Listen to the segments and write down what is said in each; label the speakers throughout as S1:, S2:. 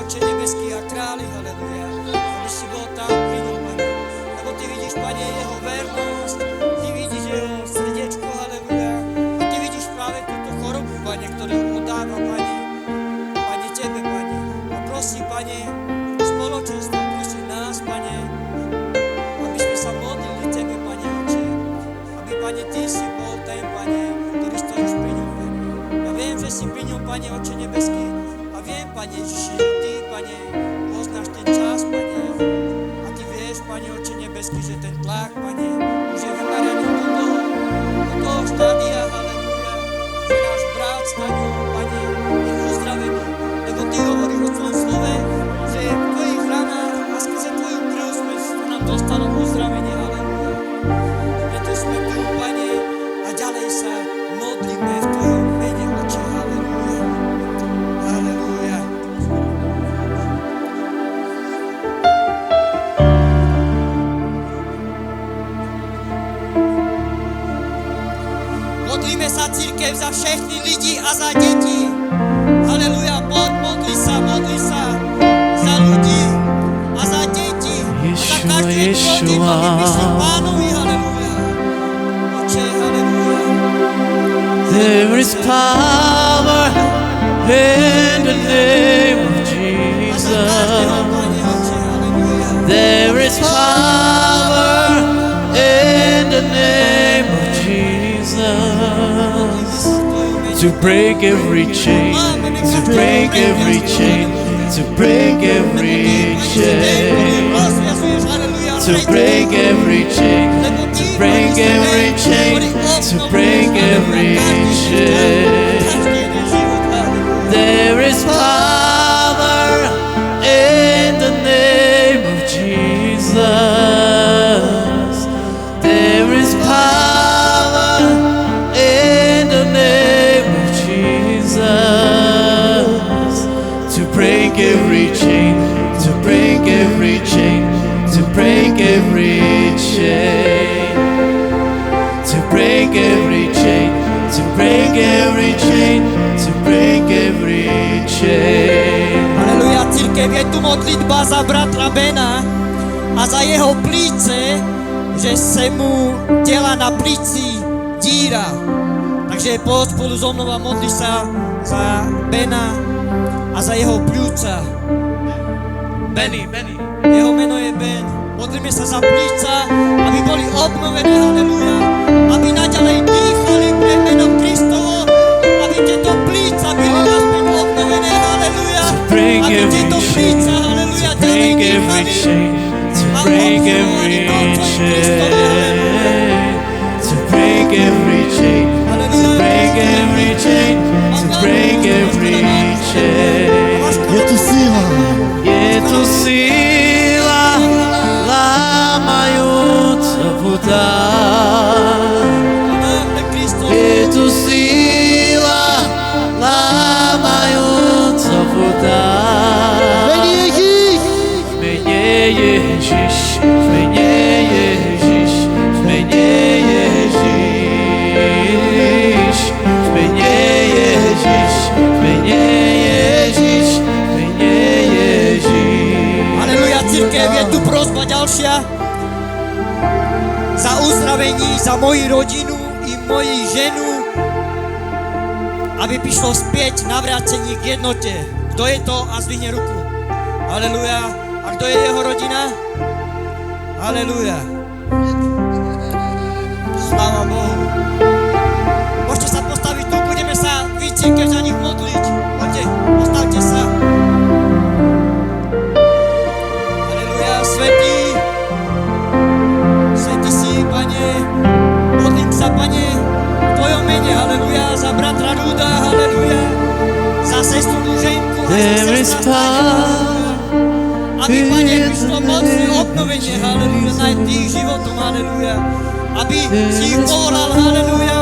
S1: Oče nebeský a králi, haleluja, aby si bol tam pri ňom, Pane. Lebo Ty vidíš, Pane, jeho vernosť, Ty vidíš jeho srdiečko, haleluja. A Ty vidíš práve túto chorobu, Pane, ktorú mu dáva, Pane. Pane, Tebe, Pane. A prosím, Pane, spoločenstvo, prosím nás, Pane, aby sme sa modlili Tebe, Pane, Oče. Aby, Pane, Ty si bol ten, Pane, ktorý stojíš pri ňom, Pane. Ja viem, že si pri ňom, Pane, Oče nebeský. A viem, Pane Ježiši, že Ty, Pane, poznáš ten čas, Pane. A Ty vieš, Pane, Oče nebeský, že ten tlak, Pane, už je vymaraný do toho štádia, haleluja. Že náš brat Staňo, Pane, je uzdravený. Lebo Ty hovoríš o svojom slove, že v Tvojich ranách a skrze Tvoju krv sme nám dostalo uzdravenie, haleluja. Preto sme tu, Pane, a ďalej sa modlíme v Tvojom mene, Oče, haleluja. Haleluja. Modlíme sa, cirkev, za všechny lidi a za deti. Haleluja, modli sa za ľudí a za deti. Za každý človek, aby prišli Pánovi, haleluja. Oče, haleluja.
S2: There is power in the name of Jesus. There is power in the name of Jesus. To break every chain, to break every chain, to break every chain. To break every chain, to break every chain, to break every chain. There is power in the name of Jesus. There is power in the name of Jesus. To break every chain, to break every chain, to break every chain, to break every chain, to break every chain, to break every chain.
S1: Haleluja, cirkev, je tu modlitba za bratra Bena a za jeho plíce, že se mu dělá na plíci díra. Takže poď spolu so mnou a modli sa za Bena a za jeho pľúca.
S2: Benny.
S1: Jeho meno je Ben. Modlíme sa za plíca, aby boli obnovené, haleluja. Aby naďalej dýchali pre meno Kristovo, aby tieto plíca byli naspäť obnovené, haleluja. Aby tieto plíca, haleluja, ďalej dýchali.
S2: To break every chain, to break every chain, to break every chain, to break every chain.
S3: Je tu síla.
S2: Je tu síla, lámajúca voda. Je tu síla, lámajúca voda. Ježiš, v mene Ježiš, v mene Ježiš, v mene Ježiš, v mene Ježiš, v mene Ježiš.
S1: Haleluja, cirkev, je tu prosba ďalšia za uzdravení, za moju rodinu i moju ženu, aby prišlo späť navrátenie k jednote. Kto je to a zdvihne ruku? Haleluja. A kto je jeho rodina? Haleluja. Sláva Bohu. Môžete sa postaviť tu, budeme sa vy, cirkev, za nich modliť. Poďte, postavte sa. Haleluja, svätý. Svätý si, Pane. Modlím sa, Pane, v Tvojom mene. Haleluja, za bratra Ruda. Haleluja. Za sestru Luženku.
S2: There is power.
S1: Aby, Pane, prišlo mocné obnovenie, haleluja, na tých životom, haleluja. Aby si ich povolal, haleluja.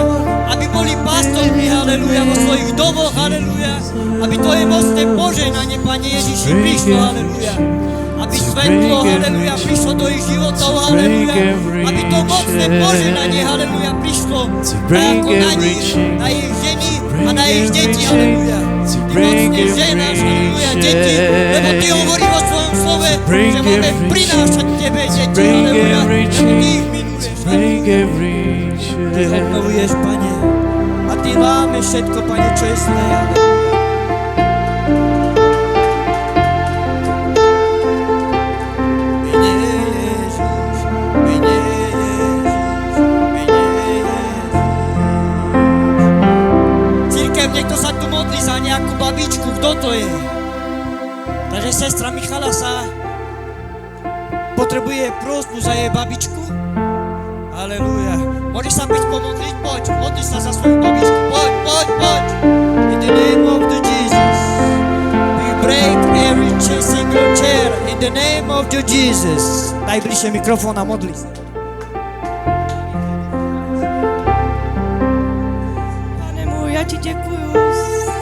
S1: Aby boli pastormi, haleluja, vo svojich domoch, haleluja. Aby to je mocné požehnanie, Pane Ježiši, prišlo, haleluja. Aby svetlo, haleluja, prišlo do ich životov, haleluja. Aby to mocné požehnanie, haleluja, prišlo ako na nich, na ich ženy, a na ich deti, halleluja. Ty mocne ženáš, halleluja, deti, lebo ty hovoríš vo svojom slove, že máme prinášať tebe deti, halleluja, lebo ty ich miluješ, ty ich obnovuješ, Pane, a ty lámeš všetko, Pane, čo je zlé, halleluja. Niekto sa tu modlí za nejakú babičku, kto to je? Takže sestra Michala sa potrebuje prosbu za jej babičku. Halelúja. Môžeš sa byť pomodliť? Poď, modli sa za svoju babičku. Poď. In the name of the Jesus. We break every single chair. In the name of the Jesus. Daj bližšie mikrofón a modli sa.
S3: Ja ti ďakujú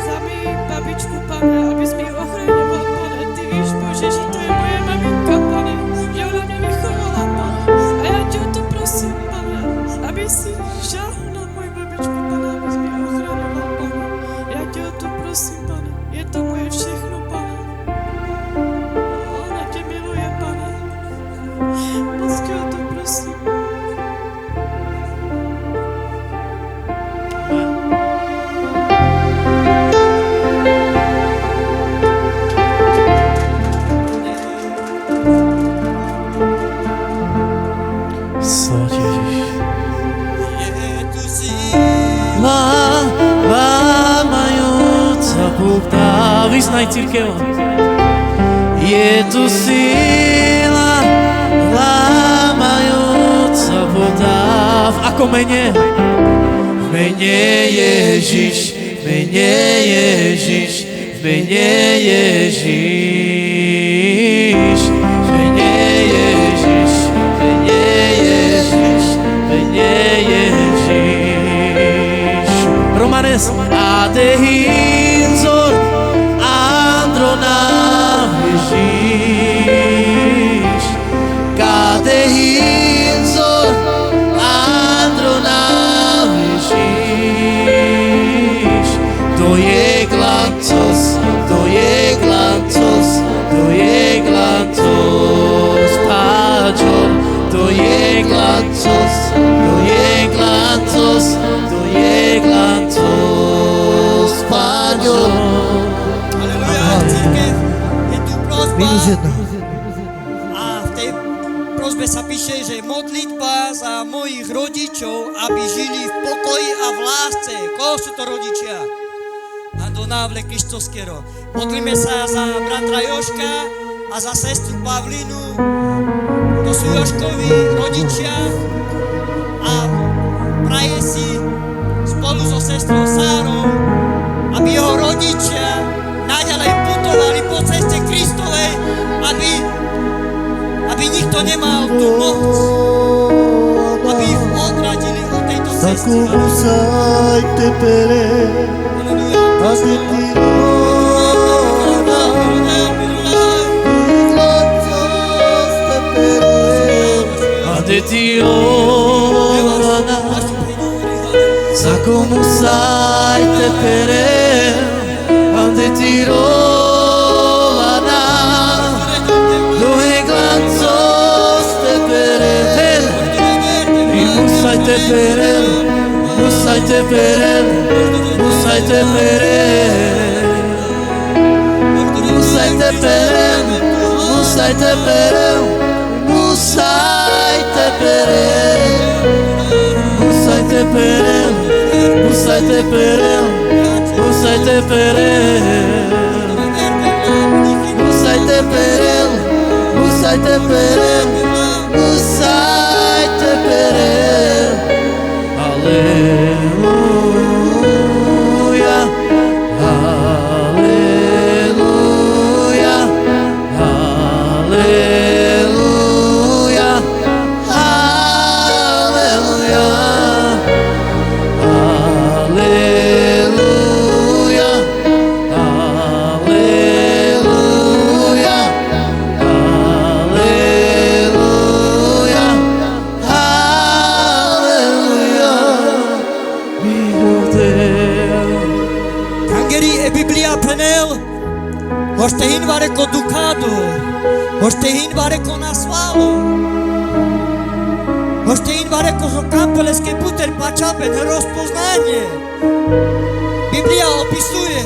S3: za mi babičku, Pane, aby si mi ochraňoval, Pane. Ty víš, Bože, že to je moja maminka, Pane, že ona mňa vychovala, Pane. A ja ťa o to prosím, Pane, aby si žáhol na moju babičku, Pane, aby si mi ochraňoval, Pane. Ja ťa o to prosím, Pane. Je to moje všechno, Pane. Ona ťa miluje, Pane. Moc ťa o to prosím.
S2: Vyznaj, církev. Je tu síla lámajúca voda. V akom mene? V mene Ježiš, v mene Ježiš, v mene Ježiš, v mene Ježiš, v mene Ježiš, v mene Ježiš. Romanes Adehinzor Androna Ježiš, Kadehinzor Androna Ježiš. To je glancos, to je glancos, to je glancos, Páčo, to je glancos, to je glancos, to je glancos, Páčo.
S1: A v tej prosbe sa píše, že modlitba za mojich rodičov, aby žili v pokoji a v lásce. Koho sú to rodičia? A do návle Kristovského. Modlíme sa za bratra Joška a za sestru Pavlinu. To sú Joškovi rodičia a praje si spolu so sestrou Sárou, aby jeho rodičia naďalej putovali po ceste Kristovej, aby nikto nemal tú moc, aby ich odradili od tejto cesty.
S2: Ade ti ovana, sa komu sai te pere, ade ti rovana, dove glanzos te pere, musai te pere, musai te pere, musai te pere, musai te pere, musai te pere, musai te pere, musai te pere, musai te pere, musai te pere, musai te pere, musai te pere, musai te pere. Alleluia, alleluia, alleluia, alleluia, alleluia, alleluia, alleluia, alleluia. Mio Dio.
S1: Možete hinvare ko Ducado, možete hinvare ko na Svalu, možete hinvare ko zo kampeleske puter pačapen, rozpoznanie. Biblia opisuje,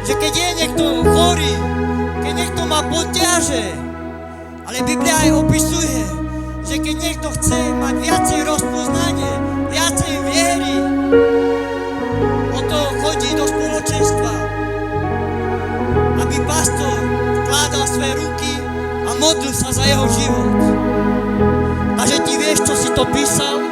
S1: že keď je niekto chorý, keď niekto má poťaže, ale Biblia aj opisuje, že keď niekto chce mať viacej rozpoznanie, viacej viery, o to chodí do spoločenstva, aby pastor vkládal svoje ruky a modlil sa za jeho život. A že ti vieš, čo si to písal?